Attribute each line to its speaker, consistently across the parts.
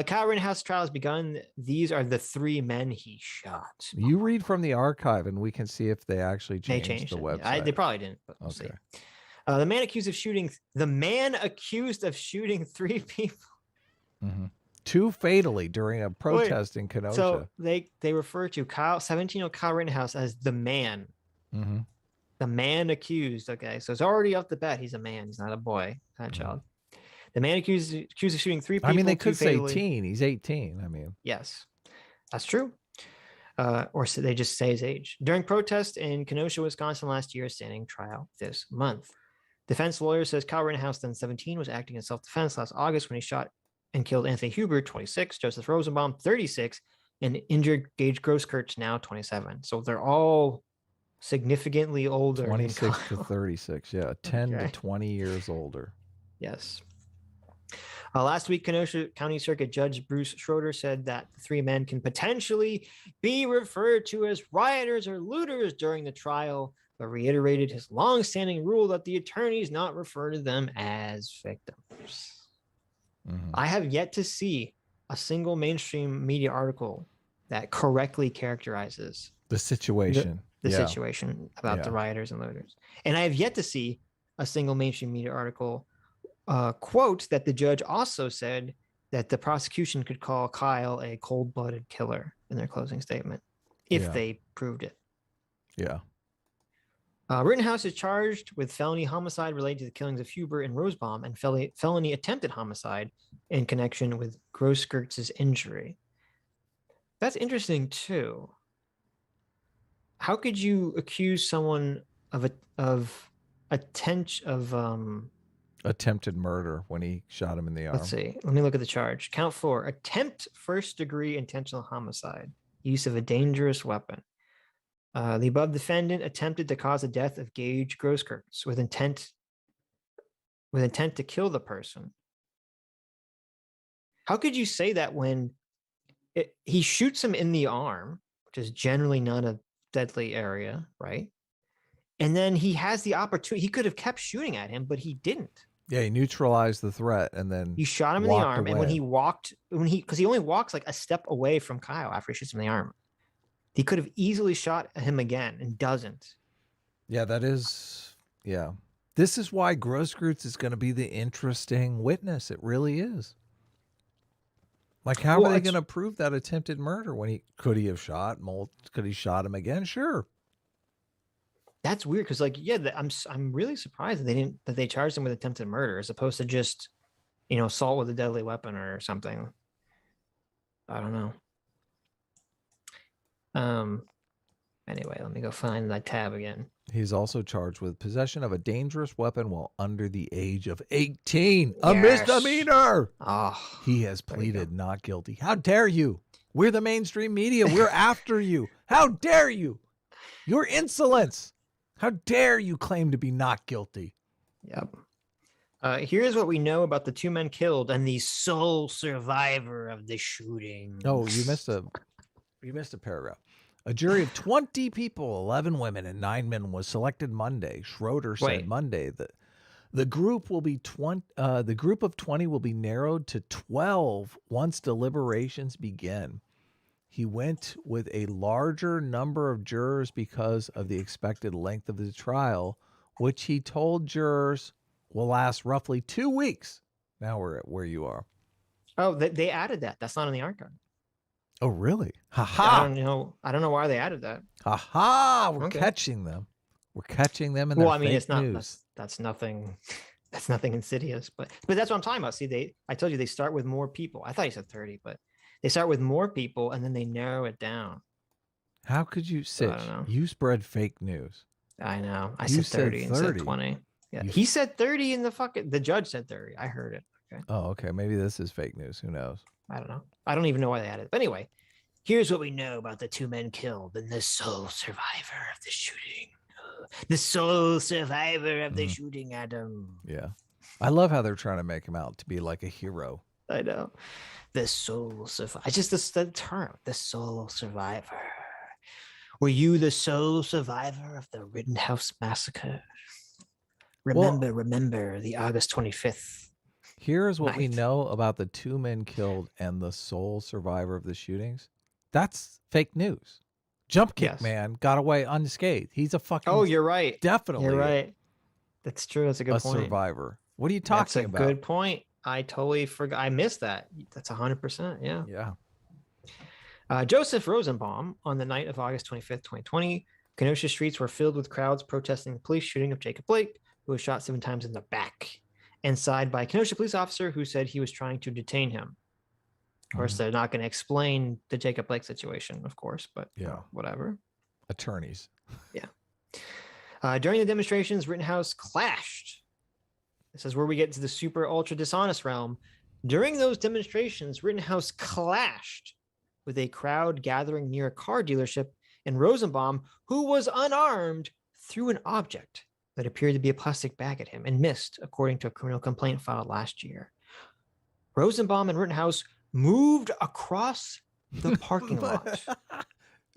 Speaker 1: Kyle Rittenhouse trial has begun. These are the 3 men he shot.
Speaker 2: You read from the archive, and we can see if they actually
Speaker 1: They
Speaker 2: changed the
Speaker 1: it.
Speaker 2: website.
Speaker 1: Yeah, they probably didn't, but we'll see. The man accused of shooting 3 people.
Speaker 2: 2 fatally during a protest in Kenosha.
Speaker 1: So they refer to 17-year-old Kyle Rittenhouse as the man. The man accused. Okay, so it's already off the bat. He's a man. He's not a boy, not a child. The man accused of shooting 3 people.
Speaker 2: I mean, they could say teen. He's 18. I mean,
Speaker 1: yes, that's true. Or so they just say his age. During protest in Kenosha, Wisconsin last year, standing trial this month. Defense lawyer says Kyle Rittenhouse, then 17, was acting in self-defense last August when he shot and killed Anthony Huber, 26, Joseph Rosenbaum, 36, and injured Gage Grosskreutz, now 27. So they're all significantly older.
Speaker 2: 26 to 36, yeah, 10 to 20 years older.
Speaker 1: Yes. Last week, Kenosha County Circuit Judge Bruce Schroeder said that the 3 men can potentially be referred to as rioters or looters during the trial, but reiterated his long-standing rule that the attorneys not refer to them as victims. I have yet to see a single mainstream media article that correctly characterizes
Speaker 2: the situation.
Speaker 1: The situation about the rioters and looters. And I have yet to see a single mainstream media article quote that the judge also said that the prosecution could call Kyle a cold-blooded killer in their closing statement if they proved it.
Speaker 2: Yeah.
Speaker 1: Rittenhouse is charged with felony homicide related to the killings of Huber and Rosenbaum and felony attempted homicide in connection with Grosskreuz's injury. That's interesting too. How could you accuse someone of
Speaker 2: attempted murder when he shot him in the arm?
Speaker 1: Let's see. Let me look at the charge. Count 4: attempt first-degree intentional homicide, use of a dangerous weapon. The above defendant attempted to cause the death of Gage Grosskreutz with intent to kill the person. How could you say that when he shoots him in the arm, which is generally not a deadly area, right? And then he has the opportunity. He could have kept shooting at him, but he didn't.
Speaker 2: Yeah, he neutralized the threat and then
Speaker 1: he shot him in the arm. Away. And because he only walks like a step away from Kyle after he shoots him in the arm. He could have easily shot him again and doesn't.
Speaker 2: Yeah, that is. Yeah. This is why Grosskreutz is going to be the interesting witness. It really is. Like, how are they going to prove that attempted murder when could he have shot? Could he shot him again? Sure.
Speaker 1: That's weird because, like, I'm really surprised that they charged him with attempted murder as opposed to just, assault with a deadly weapon or something. I don't know. Anyway, let me go find that tab again.
Speaker 2: He's also charged with possession of a dangerous weapon while under the age of 18. A misdemeanor.
Speaker 1: Oh,
Speaker 2: he has pleaded not guilty. How dare you? We're the mainstream media. We're after you. How dare you? Your insolence. How dare you claim to be not guilty?
Speaker 1: Yep. Here's what we know about the 2 men killed and the sole survivor of the shooting.
Speaker 2: Oh, you missed a paragraph. A jury of 20 people, 11 women and 9 men, was selected Monday. Schroeder said Monday that the group will be the group of 20 will be narrowed to 12 once deliberations begin. He went with a larger number of jurors because of the expected length of the trial, which he told jurors will last roughly 2 weeks. Now we're at where you are.
Speaker 1: Oh, they added that. That's not in the archive.
Speaker 2: Oh, really? Ha-ha.
Speaker 1: I don't know why they added that.
Speaker 2: Ha-ha. We're catching them. We're catching them in their fake
Speaker 1: it's not
Speaker 2: news.
Speaker 1: That's nothing. That's nothing insidious, but that's what I'm talking about. See, I told you they start with more people. I thought you said 30, but they start with more people and then they narrow it down.
Speaker 2: How could you say you spread fake news?
Speaker 1: I know. I said 30 instead of 20. Yeah. He said 30 in the judge said 30. I heard it. Okay.
Speaker 2: Oh, okay. Maybe this is fake news. Who knows?
Speaker 1: I don't know. I don't even know why they added it. But anyway, here's what we know about the 2 men killed and the sole survivor of the shooting. The sole survivor of the shooting, Adam.
Speaker 2: Yeah. I love how they're trying to make him out to be like a hero.
Speaker 1: I know. The sole survivor. It's just the term, the sole survivor. Were you the sole survivor of the Rittenhouse massacre? Remember the August 25th.
Speaker 2: Here's what we
Speaker 1: Nice.
Speaker 2: know about the 2 men killed and the sole survivor of the shootings. That's fake news. Jump Kick
Speaker 1: Yes.
Speaker 2: Man got away unscathed. He's a fucking
Speaker 1: Oh, you're right.
Speaker 2: definitely
Speaker 1: You're right. That's true. That's a good
Speaker 2: a
Speaker 1: point.
Speaker 2: survivor. What are you
Speaker 1: That's
Speaker 2: talking
Speaker 1: a
Speaker 2: about?
Speaker 1: good point. I totally forgot. I missed that. That's 100%. Yeah.
Speaker 2: Yeah.
Speaker 1: Joseph Rosenbaum, on the night of August 25th, 2020, Kenosha streets were filled with crowds protesting the police shooting of Jacob Blake, who was shot 7 times in the back, and signed by a Kenosha police officer who said he was trying to detain him. Of course, they're not going to explain the Jacob Blake situation, of course, but whatever.
Speaker 2: Attorneys.
Speaker 1: Yeah. During the demonstrations, Rittenhouse clashed. This is where we get to the super ultra dishonest realm. During those demonstrations, Rittenhouse clashed with a crowd gathering near a car dealership, and Rosenbaum, who was unarmed, threw an object that appeared to be a plastic bag at him and missed, according to a criminal complaint filed last year. Rosenbaum and Rittenhouse moved across the parking lot.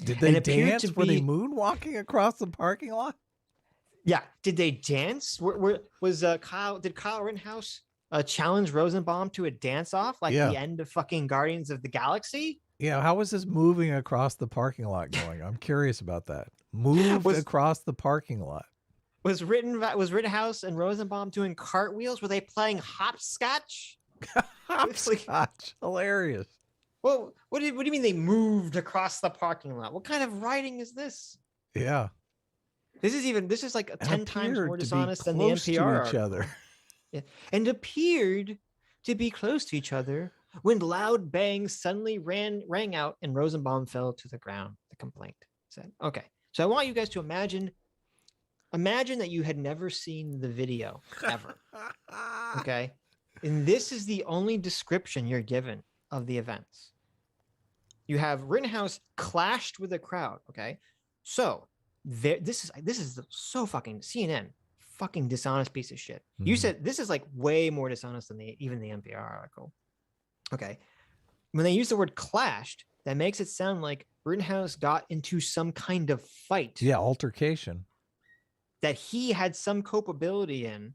Speaker 2: Did they dance? Were they moonwalking across the parking lot?
Speaker 1: Yeah. Did they dance? Did Kyle Rittenhouse challenge Rosenbaum to a dance off like the end of fucking Guardians of the Galaxy?
Speaker 2: Yeah. How was this moving across the parking lot going? I'm curious about that. Moved across the parking lot. Was
Speaker 1: Rittenhouse and Rosenbaum doing cartwheels? Were they playing hopscotch?
Speaker 2: Hopscotch. Hilarious.
Speaker 1: Well, what do you mean they moved across the parking lot? What kind of writing is this?
Speaker 2: Yeah.
Speaker 1: This is like 10 times more dishonest than the NPR
Speaker 2: to each other.
Speaker 1: Yeah. And appeared to be close to each other when loud bangs suddenly rang out and Rosenbaum fell to the ground, the complaint said. Okay. So I want you guys to imagine that you had never seen the video ever. Okay. And this is the only description you're given of the events. You have Rittenhouse clashed with a crowd. Okay. So this is so fucking CNN, fucking dishonest piece of shit. Mm-hmm. You said this is like way more dishonest than even the NPR article. Okay. When they use the word clashed, that makes it sound like Rittenhouse got into some kind of fight.
Speaker 2: Yeah. Altercation.
Speaker 1: That he had some culpability in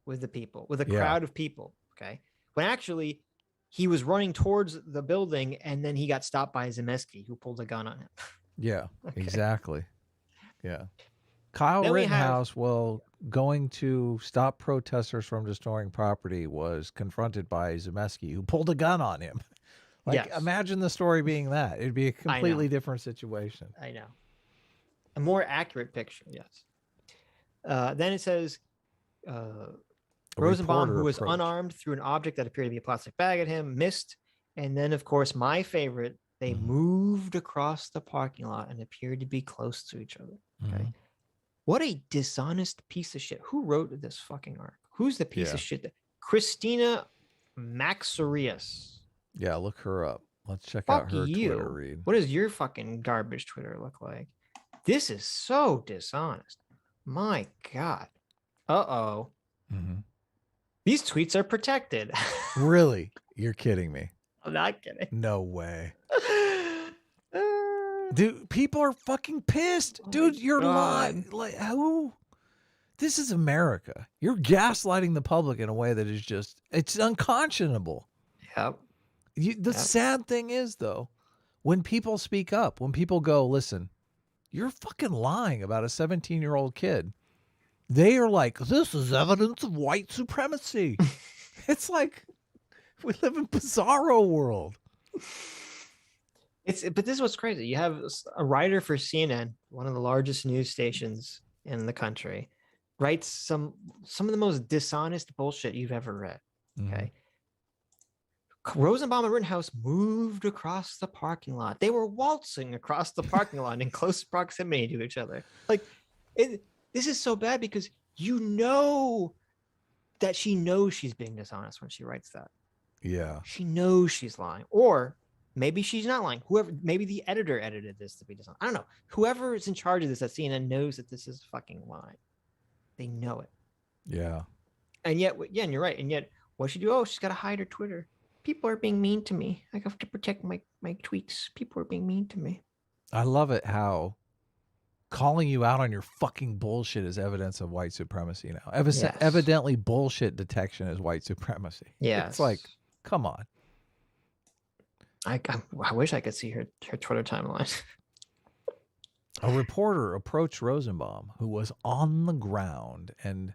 Speaker 1: with the people, with a crowd of people. Okay. When actually he was running towards the building and then he got stopped by Zemeski, who pulled a gun on him.
Speaker 2: Yeah, okay. Exactly. Yeah. Kyle Rittenhouse, going to stop protesters from destroying property, was confronted by Zemeski, who pulled a gun on him. Imagine the story being that. It'd be a completely different situation.
Speaker 1: I know. A more accurate picture, yes. Then it says, Rosenbaum, who was unarmed, threw an object that appeared to be a plastic bag at him, missed. And then, of course, my favorite, they moved across the parking lot and appeared to be close to each other. Okay. What a dishonest piece of shit. Who wrote this fucking arc? Who's the piece of shit? Christina Maxarius.
Speaker 2: Yeah, look her up. Let's check out her Twitter read.
Speaker 1: What does your fucking garbage Twitter look like? This is so dishonest. My God. Uh-oh. These tweets are protected.
Speaker 2: Really? You're kidding me.
Speaker 1: I'm not kidding.
Speaker 2: No way. Dude, people are fucking pissed. Dude, you're lying. Like, who? This is America. You're gaslighting the public in a way that is just, it's unconscionable.
Speaker 1: Yep.
Speaker 2: The sad thing is, though, when people speak up, when people go, listen, you're fucking lying about a 17-year-old kid. They are like, this is evidence of white supremacy. It's like, we live in bizarro world.
Speaker 1: But this is what's crazy. You have a writer for CNN, one of the largest news stations in the country, writes some of the most dishonest bullshit you've ever read. Okay. Rosenbaum and Rittenhouse moved across the parking lot. They were waltzing across the parking lot in close proximity to each other. Like, this is so bad because you know that she knows she's being dishonest when she writes that.
Speaker 2: Yeah.
Speaker 1: She knows she's lying. Or maybe she's not lying. Maybe the editor edited this to be dishonest. I don't know. Whoever is in charge of this at CNN knows that this is fucking lying. They know it.
Speaker 2: Yeah.
Speaker 1: And yet, and you're right. And yet, what'd she do? Oh, she's got to hide her Twitter. People are being mean to me. I have to protect my tweets. People are being mean to me.
Speaker 2: I love it how calling you out on your fucking bullshit is evidence of white supremacy now.
Speaker 1: Yes.
Speaker 2: Evidently, bullshit detection is white supremacy.
Speaker 1: Yes.
Speaker 2: It's like, come on.
Speaker 1: I wish I could see her Twitter timeline.
Speaker 2: A reporter approached Rosenbaum, who was on the ground, and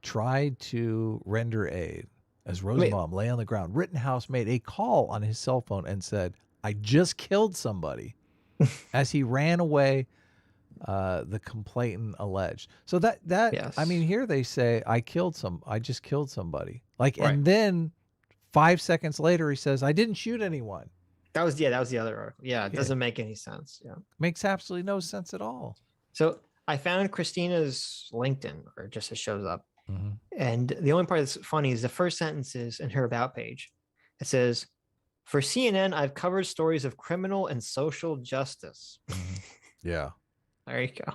Speaker 2: tried to render aid. As Rosenbaum lay on the ground, Rittenhouse made a call on his cell phone and said, "I just killed somebody." As he ran away, the complainant alleged. So that
Speaker 1: yes.
Speaker 2: I mean, here they say, I just killed somebody. Like,
Speaker 1: right.
Speaker 2: And then 5 seconds later, he says, I didn't shoot anyone.
Speaker 1: That was the other article. Yeah, it doesn't make any sense. Yeah,
Speaker 2: makes absolutely no sense at all.
Speaker 1: So I found Christina's LinkedIn, or just it shows up. And the only part that's funny is the first sentences in her about page. It says, "For CNN, I've covered stories of criminal and social justice."
Speaker 2: Yeah.
Speaker 1: There you go.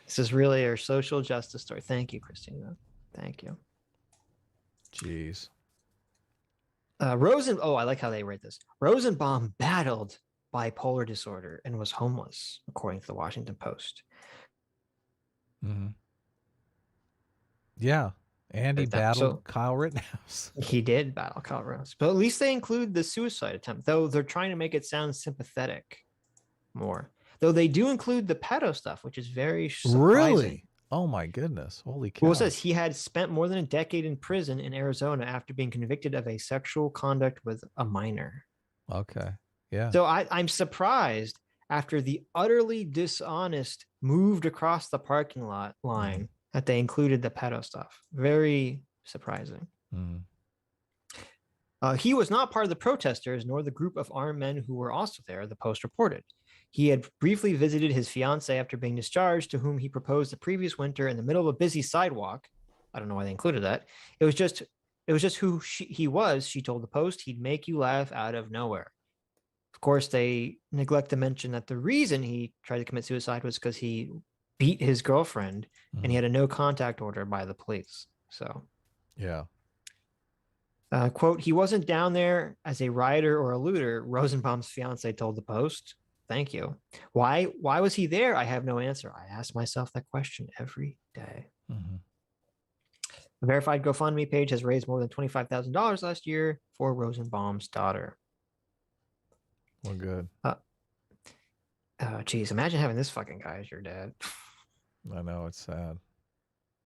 Speaker 1: This is really her social justice story. Thank you, Christina. Thank you.
Speaker 2: Jeez.
Speaker 1: I like how they write this. Rosenbaum battled bipolar disorder and was homeless, according to the Washington Post.
Speaker 2: Yeah. And he battled Kyle Rittenhouse.
Speaker 1: He did battle Kyle Rittenhouse. But at least they include the suicide attempt, though they're trying to make it sound sympathetic more. Though they do include the pedo stuff, which is very surprising.
Speaker 2: Really? Oh my goodness. Holy cow.
Speaker 1: Well, it says he had spent more than a decade in prison in Arizona after being convicted of a sexual conduct with a minor.
Speaker 2: Okay. Yeah.
Speaker 1: So I'm surprised after the utterly dishonest moved across the parking lot line that they included the pedo stuff. Very surprising. He was not part of the protesters nor the group of armed men who were also there, the Post reported. He had briefly visited his fiancée after being discharged, to whom he proposed the previous winter in the middle of a busy sidewalk. I don't know why they included that. It was just who he was, she told the Post. He'd make you laugh out of nowhere. Of course, they neglect to mention that the reason he tried to commit suicide was because he beat his girlfriend and he had a no contact order by the police. So,
Speaker 2: yeah.
Speaker 1: Quote, "He wasn't down there as a rioter or a looter," Rosenbaum's fiance told the Post. Thank you. Why was he there? I have no answer. I ask myself that question every day. The verified GoFundMe page has raised more than $25,000 last year for Rosenbaum's daughter.
Speaker 2: Well, good.
Speaker 1: Geez, imagine having this fucking guy as your dad.
Speaker 2: I know, it's sad.